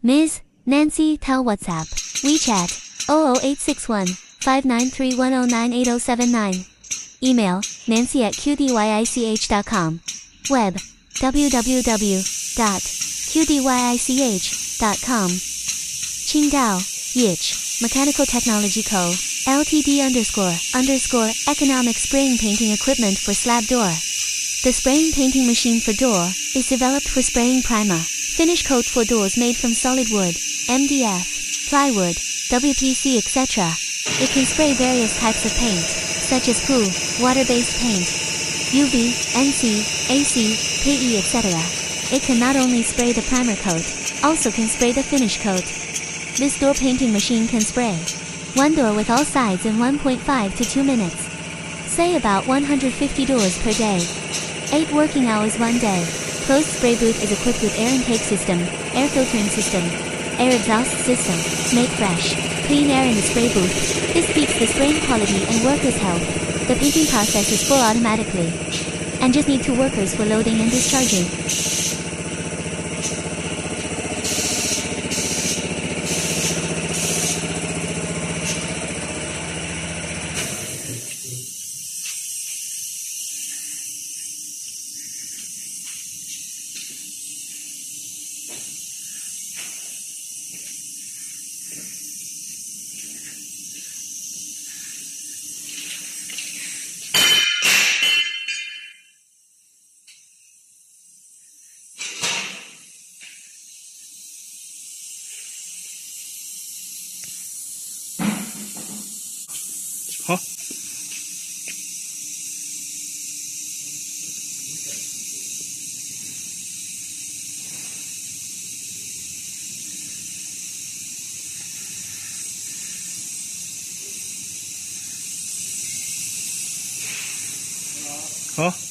Ms. Nancy, tell WhatsApp, WeChat, 00861 593109879. Email, nancy@qdych.com. Web, www.qdych.com. Qingdao, YICH, Mechanical Technology Co., Ltd__, economic spraying painting equipment for slab door. The spraying painting machine for door is developed for spraying primer, finish coat for doors made from solid wood, MDF, plywood, WPC, etc. It can spray various types of paint, such as PU, water-based paint, UV, NC, AC, PE, etc. It can not only spray the primer coat, also can spray the finish coat. This door painting machine can spray one door with all sides in 1.5 to 2 minutes. Say about 150 doors per day. 8 working hours one day. Closed spray booth is equipped with air intake system, air filtering system, air exhaust system, make fresh, clean air in the spray booth. This keeps the spraying quality and workers' health. The painting process is full automatically. And just need 2 workers for loading and discharging. Hả? Hả?